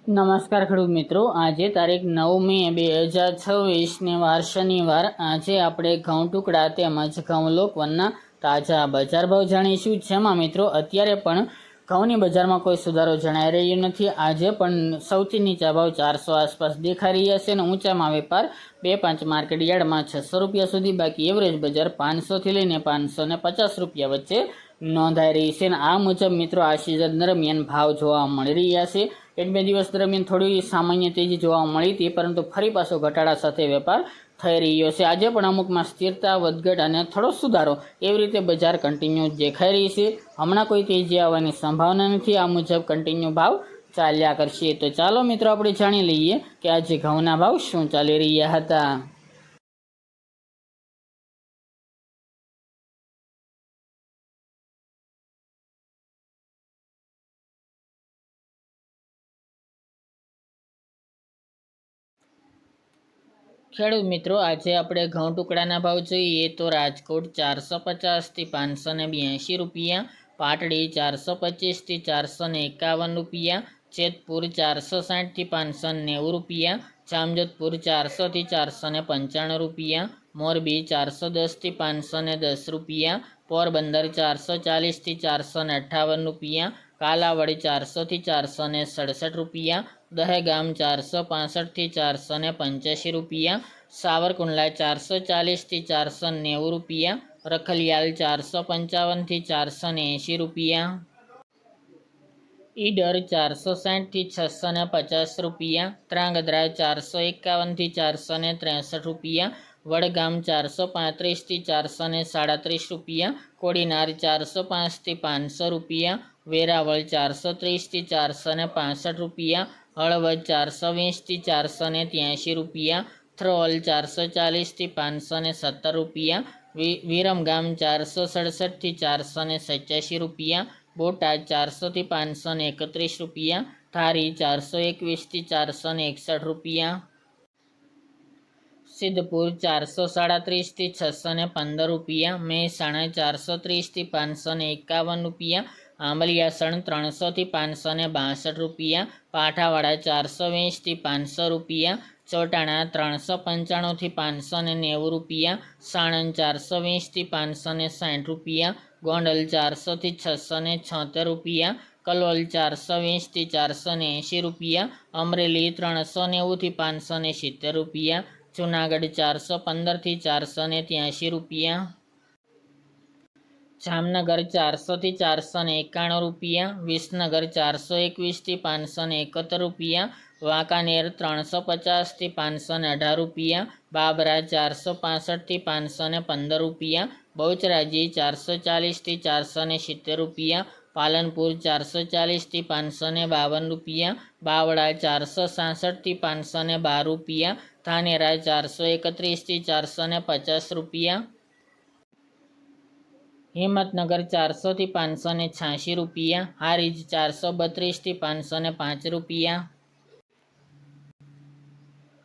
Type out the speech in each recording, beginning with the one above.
નમસ્કાર ખેડૂત મિત્રો, આજે તારીખ 9 મે 2026 ને વાર શનિવાર. આજે આપણે ઘઉં ટુકડા તેમજ ઘઉં લોકવનના તાજા બજાર ભાવ જાણીશું, જેમાં મિત્રો અત્યારે પણ ઘઉંની બજારમાં કોઈ સુધારો જણાઈ રહ્યો નથી. આજે પણ સૌથી નીચા ભાવ 400 આસપાસ દેખાઈ રહ્યા છે અને ઊંચામાં વેપાર 2-5 માર્કેટ યાર્ડમાં 600 રૂપિયા સુધી, બાકી એવરેજ બજાર 500 થી લઈને 550 રૂપિયા વચ્ચે નોંધાઈ રહી છે. આ મુજબ મિત્રો આ સિઝન દરમિયાન ભાવ જોવા મળી રહ્યા છે. 1-2 દિવસ દરમિયાન થોડી સામાન્ય તેજી જોવા મળી હતી, પરંતુ ફરી પાછો ઘટાડા સાથે વેપાર થઈ રહ્યો છે. આજે પણ અમુકમાં સ્થિરતા, વધઘટ અને થોડો સુધારો એવી રીતે બજાર કન્ટિન્યુ દેખાઈ રહી છે. હમણાં કોઈ તેજી આવવાની સંભાવના નથી. આ મુજબ કન્ટિન્યુ ભાવ ચાલ્યા કરશે. તો ચાલો મિત્રો આપણે જાણી લઈએ કે આજે ઘઉંના ભાવ શું ચાલી રહ્યા હતા. ખેડૂત મિત્રો, આજે આપણે ઘઉં ટુકડાના ભાવ જોઈએ તો રાજકોટ 450 થી 582 રૂપિયા, પાટડી 425 થી 451 રૂપિયા, જેતપુર 460 થી 590 રૂપિયા, જામજોધપુર 400 થી 495 રૂપિયા, મોરબી 410 થી 510 રૂપિયા, પોરબંદર 440 થી 458 રૂપિયા, કાલાવડ 400 થી 467 રૂપિયા, દહેગામ 465 થી 485 રૂપિયા, સાવરકુંડલા 440 થી 490 રૂપિયા, રખલિયાલ 455 થી 480 રૂપિયા, ઈડર 460 થી 650 રૂપિયા, ત્રાંગધ્રા 451 થી 463 રૂપિયા, વડગામ 435 થી 437 રૂપિયા, કોડીનાર 405 થી 500 રૂપિયા, વેરાવળ 430 થી 465 રૂપિયા, હળવદ 420 થી 483 રૂપિયા, થ્રોલ 440 થી 517 રૂપિયા, વિરમગામ 467 થી 487 રૂપિયા, બોટાદ 400 થી 531 રૂપિયા, ધારી 421 થી 461 રૂપિયા, સિદ્ધપુર 437 થી 615 રૂપિયા, મહેસાણા 430 થી 551 રૂપિયા, આંબલિયાસણ 300 થી 562 રૂપિયા, પાઠાવાડા 420 થી 500 રૂપિયા, ચોટાણા 395 થી 590 રૂપિયા, સાણંદ 420 થી 560 રૂપિયા, ગોંડલ 400 થી 676 રૂપિયા, કલોલ 420 થી 480 રૂપિયા, અમરેલી 390 થી 570 રૂપિયા, જુનાગઢ 415 થી 483 રૂપિયા, જામનગર 400 થી 491 રૂપિયા, વિસનગર 421 થી 571 રૂપિયા, વાંકાનેર 350 થી 518 રૂપિયા, બાબરા 465 થી 515 રૂપિયા, બહુચરાજી 440 થી 470 રૂપિયા, પાલનપુર 440 થી 552 રૂપિયા, બાવળા 466 થી 512 રૂપિયા, ધાનેરા 431 થી 450 રૂપિયા, હિંમતનગર 400 થી 586 રૂપિયા, હારીજ 432 થી 505 રૂપિયા,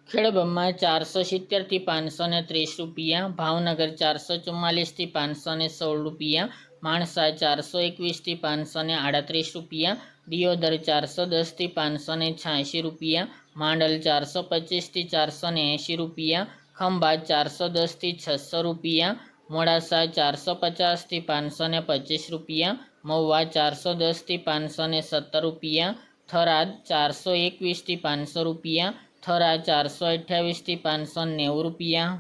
ખેડબ્રહ્મા 470 થી 530 રૂપિયા, ભાવનગર 444 થી 516 રૂપિયા, માણસા 421 થી 538 રૂપિયા, દિયોદર 410 થી 586 રૂપિયા, માંડલ 425 થી 480 રૂપિયા, ખંભાત 410 થી 600 રૂપિયા, મોડાસા 450 થી 525 રૂપિયા, મહુવા 410 થી 517 રૂપિયા, થરાદ 421 થી 500 રૂપિયા, થરા 428 થી 590 રૂપિયા,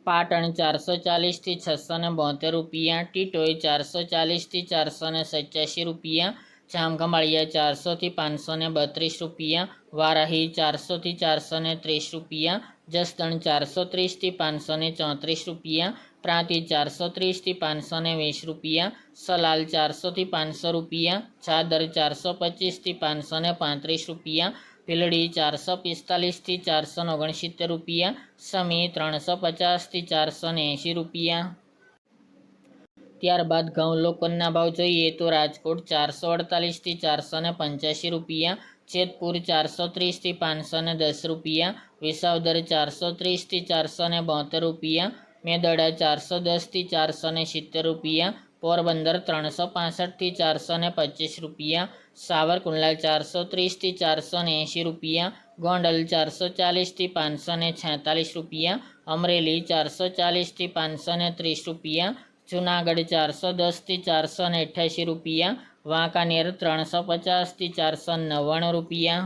પાટણ 440 થી 672 રૂપિયા, ટીટોઈ 440 થી 487 રૂપિયા, જામખંભાળિયા 400 થી 532 રૂપિયા, વારાહી 400 થી 430 રૂપિયા, જસદણ 430 થી 534 રૂપિયા, પ્રાંતિજ 430 થી 520 રૂપિયા, સલાલ 400 થી 500 રૂપિયા, ચાદર 425 થી 535 રૂપિયા, ભીલડી 445 થી 469 રૂપિયા, સમી 350 થી 480 રૂપિયા. ત્યારબાદ ઘઉં લોકવનના ભાવ જોઈએ તો રાજકોટ 448 થી 485 રૂપિયા, જેતપુર 430 થી 510 રૂપિયા, વિસાવદર 430 થી 472 રૂપિયા, મેદરડા 410 થી 470 રૂપિયા, પોરબંદર 365થી 425 રૂપિયા, સાવરકુંડલા 430થી 480 રૂપિયા, ગોંડલ 440થી 546 રૂપિયા, અમરેલી 440થી 530 રૂપિયા, જુનાગઢ 410થી 488 રૂપિયા, વાંકાનેર 350થી 499 રૂપિયા,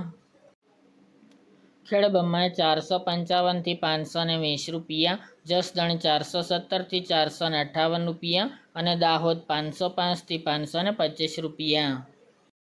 ખેડબ્રહ્મા 455થી 520 રૂપિયા, જસદણ 417થી 458 રૂપિયા અને દાહોદ 505થી 525 રૂપિયા.